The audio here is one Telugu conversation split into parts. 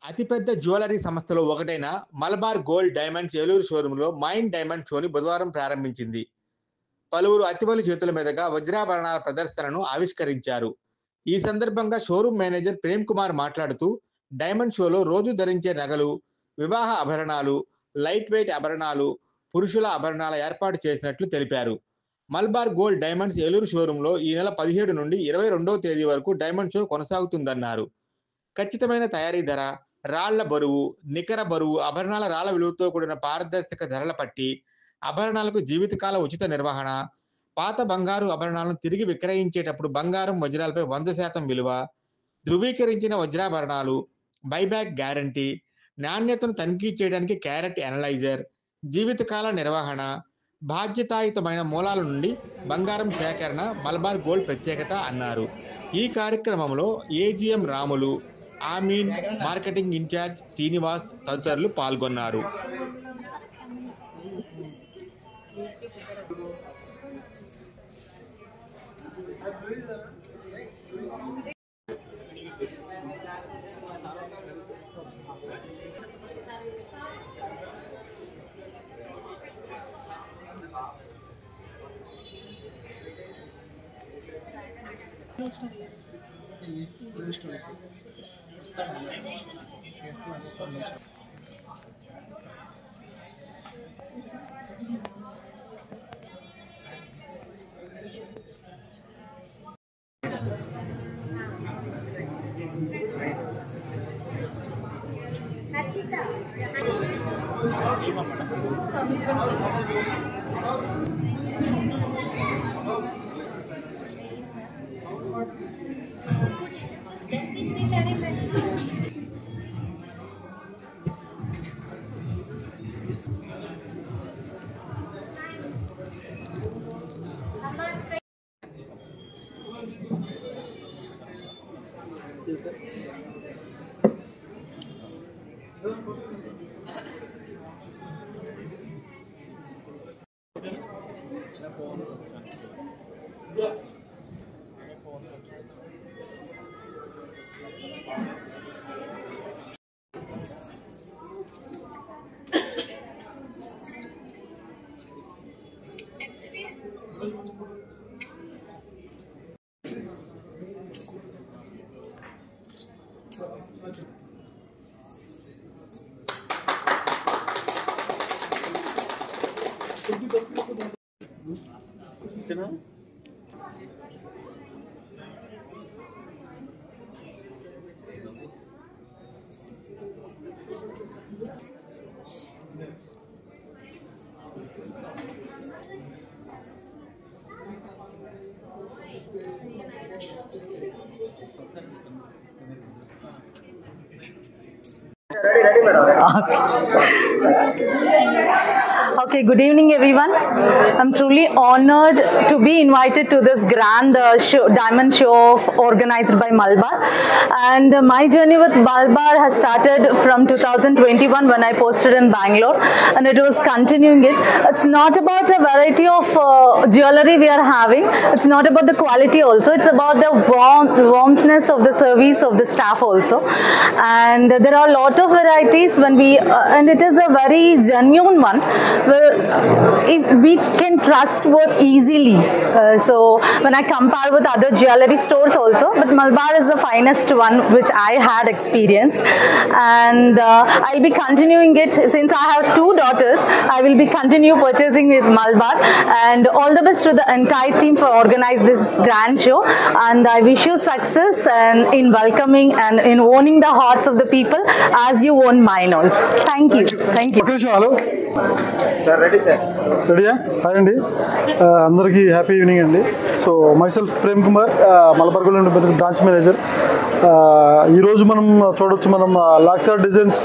అతిపెద్ద జ్యువెలరీ సంస్థలో ఒకటైన మలబార్ గోల్డ్ డైమండ్స్ ఏలూరు షోరూంలో మైండ్ డైమండ్ షోని బుధవారం ప్రారంభించింది. పలువురు అతివలు చేతుల మీదుగా వజ్రాభరణాల ప్రదర్శనను ఆవిష్కరించారు. ఈ సందర్భంగా షోరూం మేనేజర్ ప్రేమ్ కుమార్ మాట్లాడుతూ, డైమండ్ షోలో రోజు ధరించే నగలు, వివాహ ఆభరణాలు, లైట్ వెయిట్ ఆభరణాలు, పురుషుల ఆభరణాల ఏర్పాటు చేసినట్లు తెలిపారు. మలబార్ గోల్డ్ డైమండ్స్ ఏలూరు షోరూంలో ఈ నెల 17 నుండి 22వ తేదీ వరకు డైమండ్ షో కొనసాగుతుందన్నారు. ఖచ్చితమైన తయారీ ధర, రాళ్ల బరువు, నికర బరువు, ఆభరణాల రాళ్ల విలువతో కూడిన పారదర్శక ధరల పట్టి, ఆభరణాలకు జీవితకాల ఉచిత నిర్వహణ, పాత బంగారు ఆభరణాలను తిరిగి విక్రయించేటప్పుడు బంగారం వజ్రాలపై 100% విలువ, ధృవీకరించిన వజ్రాభరణాలు, బైబ్యాక్ గ్యారంటీ, నాణ్యతను తనిఖీ చేయడానికి క్యారెట్ అనలైజర్, జీవితకాల నిర్వహణ, బాధ్యతాయుతమైన మూలాల నుండి బంగారం సేకరణ మలబార్ గోల్డ్ ప్రత్యేకత అన్నారు. ఈ కార్యక్రమంలో ఏజీఎం రాములు, ఆమీన్, మార్కెటింగ్ ఇన్ఛార్జ్ శ్రీనివాస్ తదితరులు పాల్గొన్నారు. Okay, good evening everyone. I'm truly honored to be invited to this grand diamond show organized by Malabar. And my journey with Malabar has started from 2021 when I posted in Bangalore, and it was continuing it. It's not about the variety of jewelry we are having. It's not about the quality also. It's about the warmthness of the service of the staff also. And there are a lot of varieties when we, and it is a very genuine one. If we can trust worth easily. So when I compare with other jewelry stores also, but Malabar is the finest one which I had experienced, and I'll be continuing it. Since I have 2 daughters, I will be continue purchasing with Malabar, and all the best to the entire team for organizing this grand show, and I wish you success and in welcoming and in owning the hearts of the people as you own mine also. Thank you. Thank you. Hello. Sir, ready sir. Ready? Hi Andy. Andariki happy evening Andy. So myself Prem Kumar, Malabar Gold branch manager. ఈ రోజు మనం చూడొచ్చు, మనం లాక్సార్ డిజైన్స్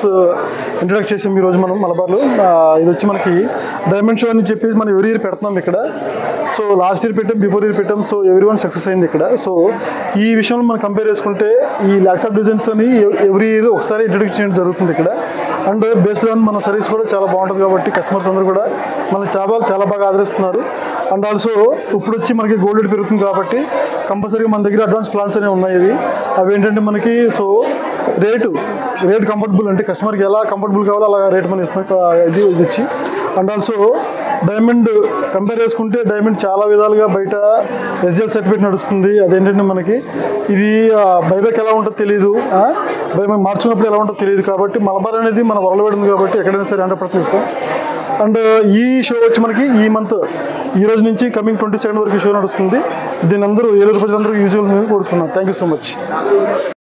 ఇంట్రొడక్ట్ చేసాం ఈ రోజు మనం మలబార్లో. ఇది వచ్చి మనకి డైమండ్ షో అని చెప్పేసి మనం ఎవ్రీ ఇయర్ పెడుతున్నాం ఇక్కడ. సో లాస్ట్ ఇయర్ పెట్టాం, బిఫోర్ ఇయర్ పెట్టాం. సో ఎవ్రీ వన్ సక్సెస్ అయింది ఇక్కడ. సో ఈ విషయంలో మనం కంపేర్ చేసుకుంటే ఈ లాక్సార్ డిజైన్స్ అని ఎవ్రీ ఇయర్ ఒకసారి ఇంట్రొడక్ట్ చేయడం జరుగుతుంది ఇక్కడ. అండ్ బేస్డ్ ఆన్ మన సర్వీస్ కూడా చాలా బాగుంటుంది కాబట్టి కస్టమర్స్ అందరూ కూడా మనల్ని చాలా బాగా ఆదరిస్తున్నారు. అండ్ ఆల్సో ఇప్పుడు వచ్చి మనకి గోల్డ్ రేట్ పెరుగుతుంది కాబట్టి కంపల్సరీగా మన దగ్గర అడ్వాన్స్ ప్లాన్స్ అనేవి ఉన్నాయి. అవి ఏంటంటే మనకి సో రేట్ కంఫర్టబుల్, అంటే కస్టమర్కి ఎలా కంఫర్టబుల్ కావాలో అలా రేట్ మనం ఇస్తున్నాం. ఇది వచ్చి అండ్ ఆల్సో డైమండ్ కంపేర్ చేసుకుంటే డైమండ్ చాలా విధాలుగా బయట ఎస్జిఎల్ సర్టిఫికేట్ నడుస్తుంది. అదేంటంటే మనకి ఇది బైబ్యాక్ ఎలా ఉంటుందో తెలియదు, బైబ్యాక్ మార్చుకున్నప్పుడు ఎలా ఉంటుందో తెలియదు. కాబట్టి మలబార్ అనేది మన వరల్డ్ వైడ్ ఉంది కాబట్టి ఎక్కడైనా సరే 100% ఇస్తాం. అండ్ ఈ షో వచ్చి మనకి ఈ మంత్ ఈ రోజు నుంచి కమింగ్ 22 వరకు షో నడుస్తుంది. దీని అందరూ ఏలూరు ప్రజలందరూ యూజ్ కోరుతున్నాం. Thank you so much.